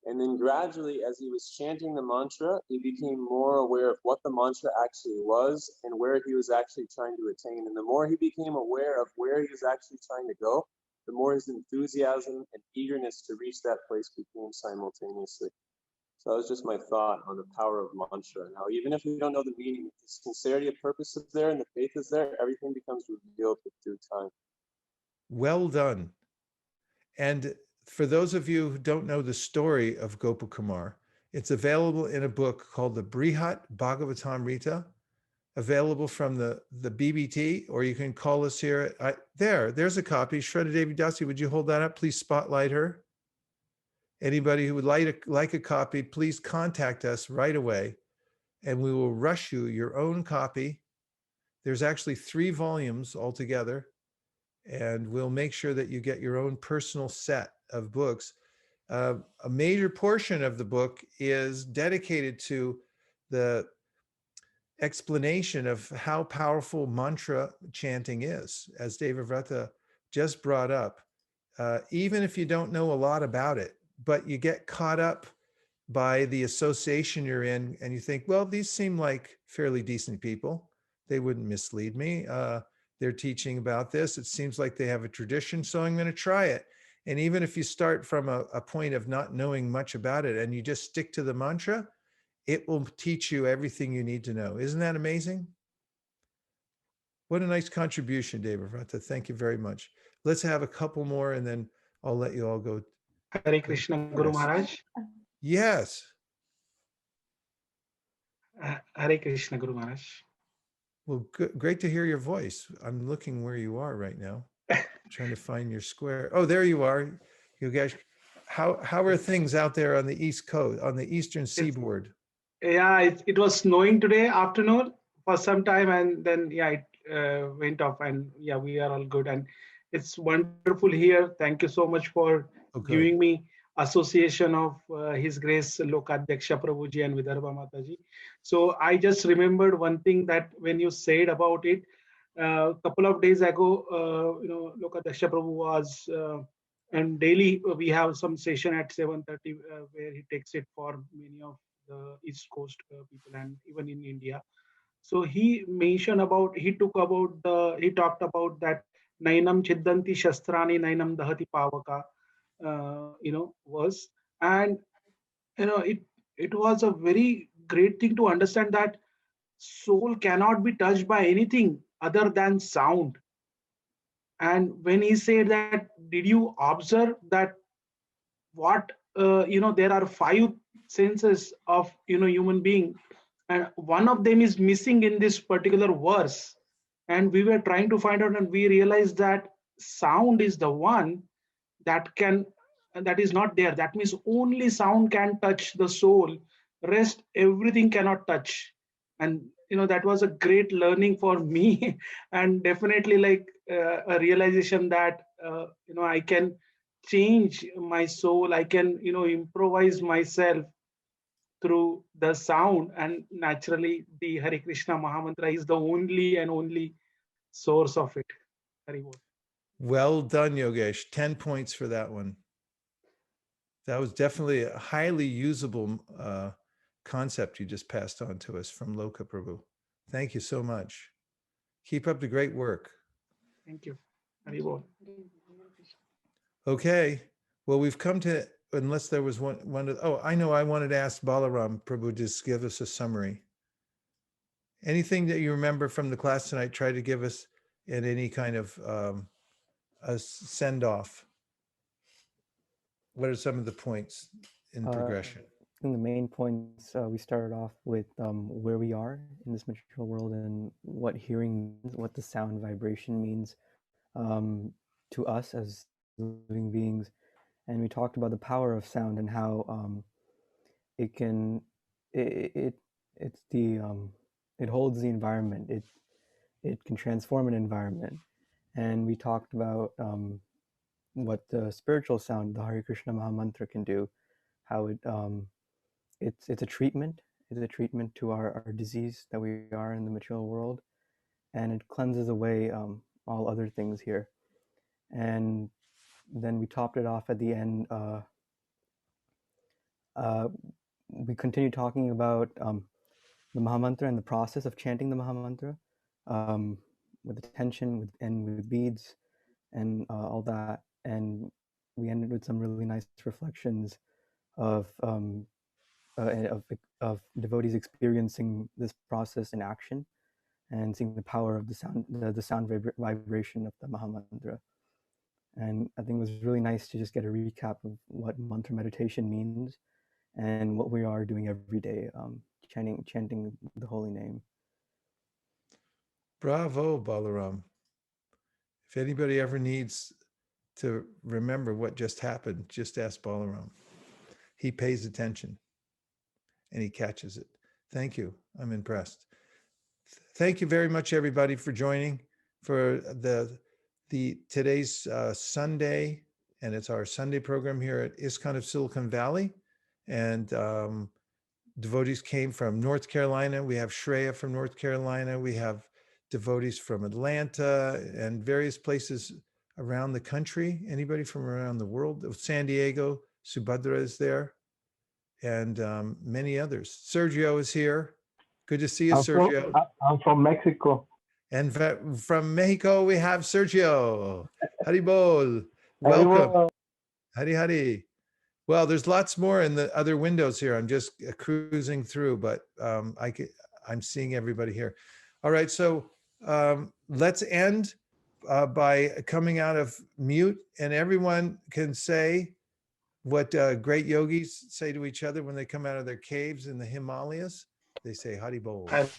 And then gradually, as he was chanting the mantra, he became more aware of what the mantra actually was and where he was actually trying to attain. And the more he became aware of where he was actually trying to go, the more his enthusiasm and eagerness to reach that place became simultaneously. So that was just my thought on the power of mantra, and how even if we don't know the meaning, if the sincerity of purpose is there and the faith is there, everything becomes revealed with due time. Well done. And for those of you who don't know the story of Gopakumar, it's available in a book called the Brihat Bhagavatamrita, available from the BBT, or you can call us here. There's a copy. Shraddha Devi Dasi, would you hold that up? Please spotlight her. Anybody who would like a copy, please contact us right away, and we will rush you your own copy. There's actually 3 volumes altogether, and we'll make sure that you get your own personal set of books. A major portion of the book is dedicated to the explanation of how powerful mantra chanting is, as David Vrata just brought up. Even if you don't know a lot about it, but you get caught up by the association you're in and you think, well, these seem like fairly decent people. They wouldn't mislead me. They're teaching about this. It seems like they have a tradition, so I'm going to try it. And even if you start from a point of not knowing much about it and you just stick to the mantra, it will teach you everything you need to know. Isn't that amazing? What a nice contribution, David Vrata. Thank you very much. Let's have a couple more and then I'll let you all go. Hare Krishna, Guru Maharaj. Yes. Hare Krishna, Guru Maharaj. Well, great to hear your voice. I'm looking where you are right now, trying to find your square. Oh, there you are. You guys, how are things out there on the East Coast, on the Eastern Seaboard? Yeah, it was snowing today afternoon for some time, and then it went off, and we are all good, and it's wonderful here. Thank you so much for giving me association of His Grace Lokadyaksha Prabhuji and Vidarbha Mataji. So I just remembered one thing that when you said about it, a couple of days ago, Lokadyaksha Prabhu was, and daily we have some session at 7:30 where he takes it for many of the East Coast people and even in India. So he mentioned about, he talked about that Nainam Chiddanti Shastrani Nainam Dahati Pavaka, verse. And, it was a very great thing to understand that soul cannot be touched by anything other than sound. And when he said that, did you observe that what, there are 5 senses of, human being, and one of them is missing in this particular verse. And we were trying to find out, and we realized that sound is the one that is not there. That means only sound can touch the soul. Rest, everything cannot touch. And, that was a great learning for me and definitely like a realization that, I can change my soul. I can, improvise myself through the sound, and naturally the Hare Krishna Mahamantra is the only and only source of it. Hari Bol. Well done, Yogesh. 10 points for that one. That was definitely a highly usable concept you just passed on to us from Loka Prabhu. Thank you so much. Keep up the great work. Thank you. Hari Bol. Okay. Well, we've come to unless there was oh, I know, I wanted to ask Balaram Prabhu to just give us a summary. Anything that you remember from the class tonight, try to give us in any kind of a send-off. What are some of the points in progression? I think the main points, we started off with where we are in this material world and what hearing means, what the sound vibration means to us as living beings. And we talked about the power of sound and how it can, it holds the environment. It can transform an environment. And we talked about what the spiritual sound, the Hare Krishna Maha Mantra, can do, how it's a treatment. It's a treatment to our disease that we are in the material world, and it cleanses away all other things here. And then we topped it off at the end. We continued talking about the Maha Mantra and the process of chanting the Maha Mantra with attention and with beads and all that. And we ended with some really nice reflections of devotees experiencing this process in action and seeing the power of the sound vibration of the Maha Mantra. And I think it was really nice to just get a recap of what mantra meditation means and what we are doing every day, chanting the holy name. Bravo, Balaram. If anybody ever needs to remember what just happened, just ask Balaram. He pays attention and he catches it. Thank you. I'm impressed. Thank you very much, everybody, for joining for today's Sunday, and it's our Sunday program here at ISKCON of Silicon Valley. And devotees came from North Carolina. We have Shreya from North Carolina. We have devotees from Atlanta and various places around the country. Anybody from around the world? San Diego, Subhadra is there, and many others. Sergio is here. Good to see you, Sergio. I'm from Mexico. And from Mexico, we have Sergio. Haribol. Welcome. Hari Hari. Well, there's lots more in the other windows here. I'm just cruising through, but I'm seeing everybody here. All right, so let's end by coming out of mute, and everyone can say what great yogis say to each other when they come out of their caves in the Himalayas. They say Hari Bol. Hari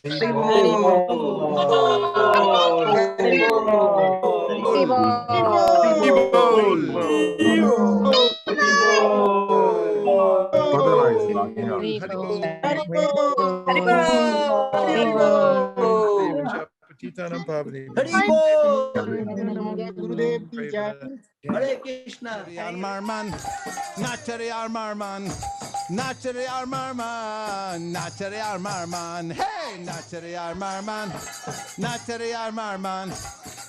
Hare Krishna. Armarman, Nachari Armarman, Nachari Armarman, Nachari Armarman, hey, Nachari Armarman, Nachari Armarman,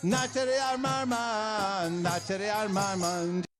Nachari Armarman, Nachari Armarman.